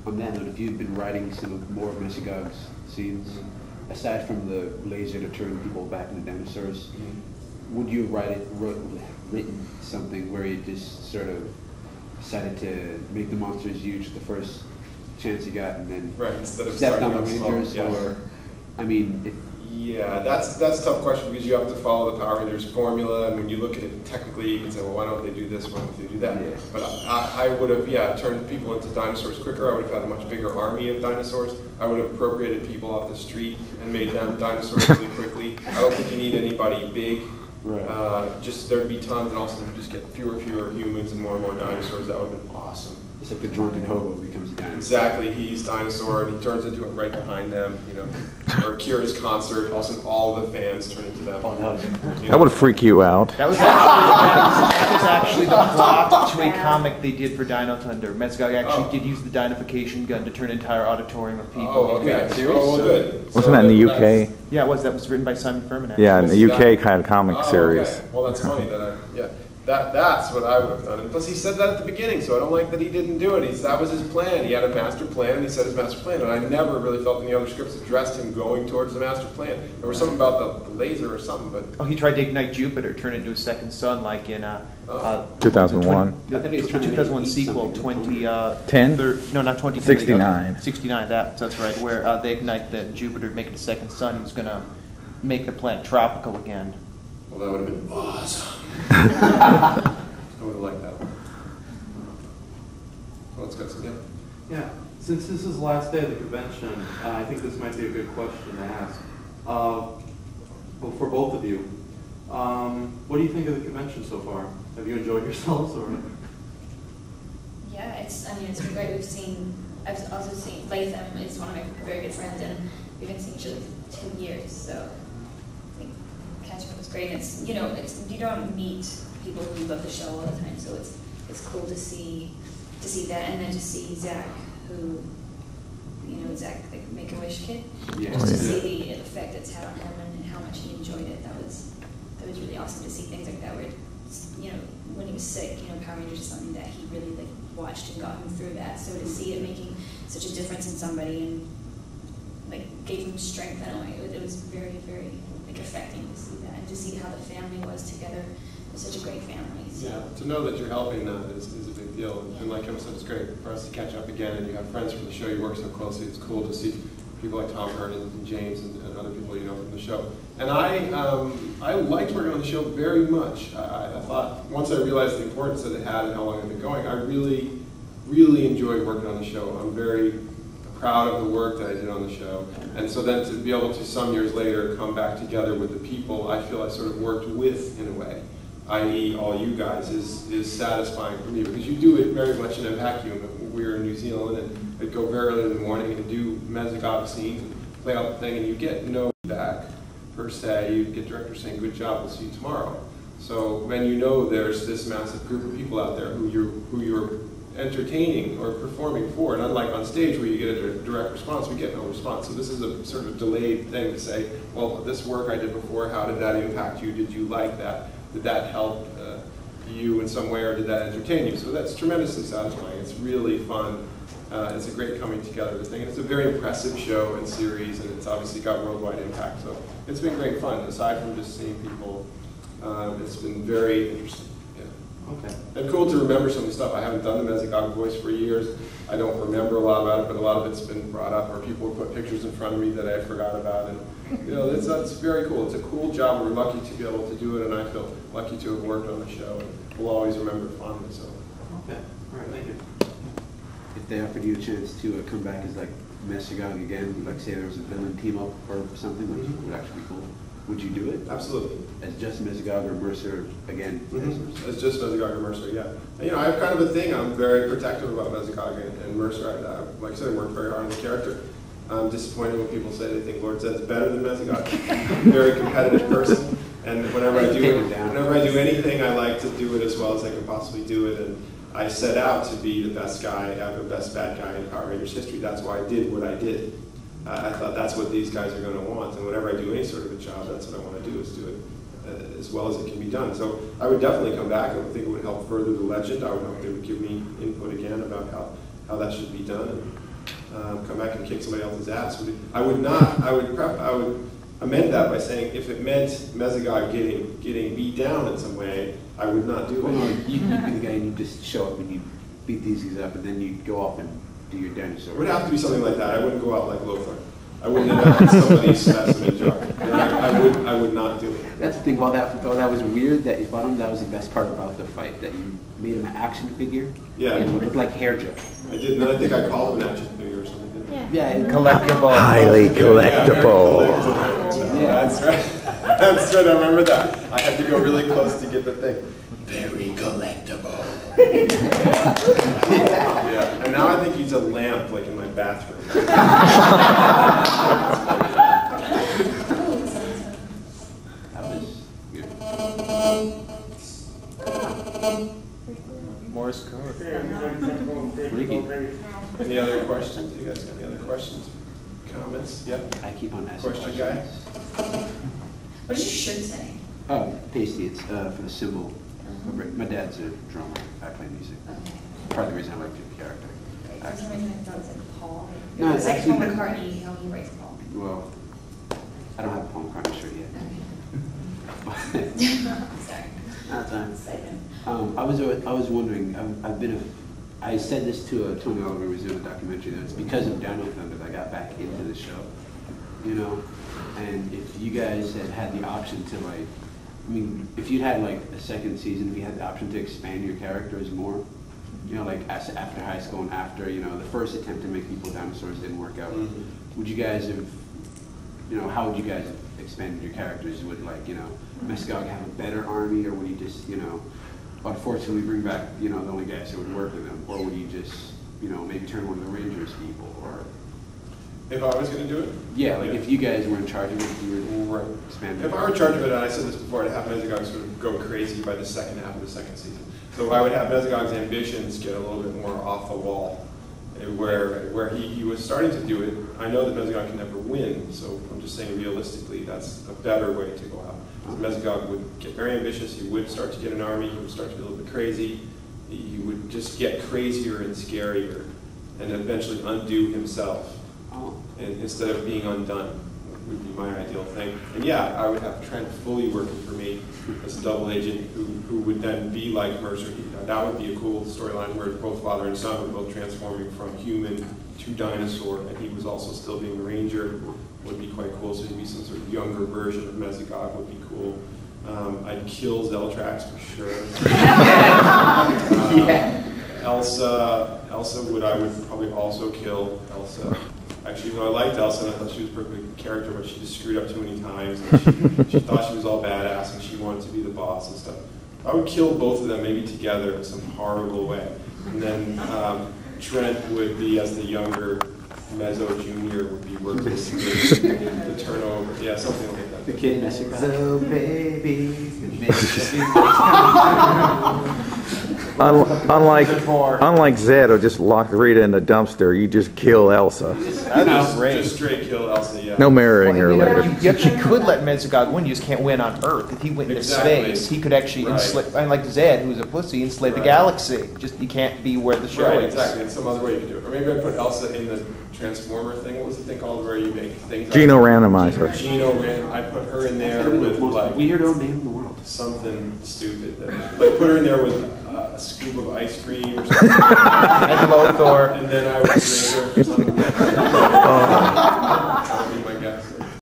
on that note, if you've been writing some more of Mesogog's scenes, aside from the laser to turn people back into dinosaurs, would you have written something where you just sort of decided to make the monsters huge the first chance you got, and then instead of stepped on the Rangers, or I mean? Yeah, that's a tough question because you have to follow the Power Rangers formula, and when you look at it technically, you can say, well, why don't they do this, why don't they do that? Yeah. But I would have, turned people into dinosaurs quicker. I would have had a much bigger army of dinosaurs. I would have appropriated people off the street and made them dinosaurs really quickly. I don't think you need anybody big. Right. Just there'd be tons, and also you just get fewer humans and more dinosaurs. That would have been awesome. It's like the drunken hobo becomes a dinosaur. Exactly, he's dinosaur, and he turns into it right behind them, Or Kira's concert, also all the fans turn into them. Oh, no. That would freak you out. That was actually the plot to a comic they did for DinoThunder. Mesogog actually did use the dinification gun to turn an entire auditorium of people. Oh, okay. Oh, well, good. Wasn't that in the UK? Yeah, it was. That was written by Simon Furman. Yeah, in the UK kind of comic series. Okay. Well, that's funny that that's what I would have done. And plus, he said that at the beginning, so I don't like that he didn't do it. That was his plan. He had a master plan, and he said his master plan. And I never really felt any other scripts addressed him going towards the master plan. There was something about the laser or something, but he tried to ignite Jupiter, turn it into a second sun, like in 2001. The 2001 sequel, 10? No, not 20. 69. 69. That's right. Where they ignite the Jupiter, make it a second sun. He was going to make the planet tropical again. Well, that would have been awesome. I would have liked that one. Well, let's go. Yeah, since this is the last day of the convention, I think this might be a good question to ask. For both of you, what do you think of the convention so far? Have you enjoyed yourselves, or? Yeah, it's been great. I've also seen Latham is one of my very good friends, and we've been seeing each other for 2 years, so I think catching up was great. And you don't meet people who love the show all the time, so it's cool to see that, and then to see Zach, who Zach, the Make-A-Wish kid, just to see the effect it's had on him and how much he enjoyed it. That was really awesome to see things like that. Where when he was sick, Power Rangers is something that he really watched and got him through that. So to see it making such a difference in somebody and gave him strength in a way, it was very, very affecting to see that, and to see how the family was together. It was such a great family. So. Yeah, to know that you're helping that is a big deal. And like Emma said, it's great for us to catch up again, and you have friends from the show, you work so closely. It's cool to see people like Tom Hurd and James and other people from the show. And I liked working on the show very much. I thought, once I realized the importance that it had and how long it had been going, I really, really enjoyed working on the show. I'm very proud of the work that I did on the show. And so then to be able to, some years later, come back together with the people I feel I sort of worked with in a way, i.e. all you guys, is satisfying for me, because you do it very much in a vacuum. We were in New Zealand, and I'd go very early in the morning and do Mesogog scenes and play out the thing, and you get no feedback per se. You get directors saying, good job, we'll see you tomorrow. So when there's this massive group of people out there who you're entertaining or performing for, and unlike on stage where you get a direct response, we get no response. So this is a sort of delayed thing to say, well, this work I did before, how did that impact you? Did you like that? Did that help you in some way, or did that entertain you? So that's tremendously satisfying. It's really fun. It's a great coming together of the thing. And it's a very impressive show and series, and it's obviously got worldwide impact. So it's been great fun. Aside from just seeing people, it's been very interesting. Okay. And cool to remember some of the stuff. I haven't done the Mesogog voice for years. I don't remember a lot about it, but a lot of it's been brought up, or people have put pictures in front of me that I forgot about. And that's very cool. It's a cool job. We're lucky to be able to do it, and I feel lucky to have worked on the show. And we'll always remember it fondly. So. Okay. All right. Thank you. If they offered you a chance to come back as Mesogog again, say there was a villain team up or something, which would actually be cool. Would you do it? Absolutely. As just Mesogog or Mercer again? As just Mesogog or Mercer, yeah. And, I have kind of a thing. I'm very protective about Mesogog and Mercer. Like I said, I worked very hard on the character. I'm disappointed when people say they think Lord Zed's better than Mesogog. I'm a very competitive person, and whenever I do anything, I like to do it as well as I can possibly do it. And I set out to be the best guy, the best bad guy in Power Rangers history. That's why I did what I did. I thought that's what these guys are going to want, and whenever I do any sort of a job, that's what I want to do, is do it as well as it can be done. So I would definitely come back. I would think it would help further the legend. I would hope they would give me input again about how that should be done. And come back and kick somebody else's ass. I would not. I would amend that by saying if it meant Mesogog getting beat down in some way, I would not do it. Well, you'd be the guy and you just show up and you beat these guys up, and then you'd go off and do your dinosaur. It would have to be something like that. I wouldn't go out like Lothar. I wouldn't end up in somebody's specimen jar. I would not do it. That's the thing about that. Though that was weird that you bought him. That was the best part about the fight. That you made him an action figure. Yeah. And it looked like hair gel. I did, and I think I called him an action figure or something. Didn't I? Yeah. Yeah. Collectible. Highly collectible. Yeah, that's right. That's right. I remember that. I had to go really close to get the thing. Very collectible. Yeah. And now I think he's a lamp, like in my bathroom. That was good. Morse code. Freaky. Any other questions? You guys got any other questions? Comments? Yep. I keep on asking Question questions. What does your shirt say? Oh, pasty. It's for the symbol. My dad's a drummer. I play music. Okay. Part of the reason I like the character. For some reason I thought it was like Paul. No, It's it's like Paul actually- McCartney, how he writes Paul. Well, I don't have a Paul McCartney shirt yet. Okay. Sorry. That's fine. Excited. I was wondering. I said this to Tony Oliver, who was doing a documentary. That it's because of DinoThunder that I got back into the show. You know, and if you guys had the option to like, I mean, if you'd had like a second season, if you had the option to expand your characters more, you know, like after high school and after, you know, the first attempt to make people dinosaurs didn't work out. Mm-hmm. Would you guys have, you know, how would you guys have expanded your characters? Would like, you know, Mesogog have a better army, or would you just, you know, unfortunately bring back, you know, the only guys who would work with him, or would you just, you know, maybe turn one of the Rangers people, or? If I was going to do it? Yeah, like if you guys were in charge of it, if you were Right. expanding. If I were in charge of it, and I said this before, I'd have Mesogog sort of go crazy by the second half of the second season. So I would have Mesogog's ambitions get a little bit more off the wall, where he was starting to do it. I know that Mesogog can never win, so I'm just saying realistically, that's a better way to go out. So Mesogog would get very ambitious. He would start to get an army. He would start to be a little bit crazy. He would just get crazier and scarier, and eventually undo himself. Oh. And instead of being undone, would be my ideal thing. And yeah, I would have Trent fully working for me as a double agent who would then be like Mercer. That would be a cool storyline where both father and son were both transforming from human to dinosaur, and he was also still being a ranger. Would be quite cool. So he'd be some sort of younger version of Mesogog. Would be cool. I'd kill Zeltrax for sure. Elsa would probably also kill Elsa. Actually, even though I liked Elsa and I thought she was a perfect character, but she just screwed up too many times. And she thought she was all badass and she wanted to be the boss and stuff. I would kill both of them maybe together in some horrible way. And then Trent would be, as the younger Meso Jr. would be working the turnover. Yeah, something like that. The kid Mesogog. So baby. Unlike Zed, who just locked Rita in the dumpster, you just kill Elsa. That's great. Just straight kill Elsa, yeah. No marrying her later. You actually could let Mesogog win, you just can't win on Earth. If he went into Exactly. space, he could actually Right. enslave, unlike Zed, who's a pussy, enslave the Right. galaxy. Just, you can't be where the show Right, is. exactly. In some other way you could do it. Or maybe I'd put Elsa in the Transformer thing. What was the thing called where you make things up? Geno randomizer. I put her in there That's gonna be with the most like weirdo name in the world. something stupid. Like put her in there with a scoop of ice cream or something. And Lothar. And then I would drink her or something.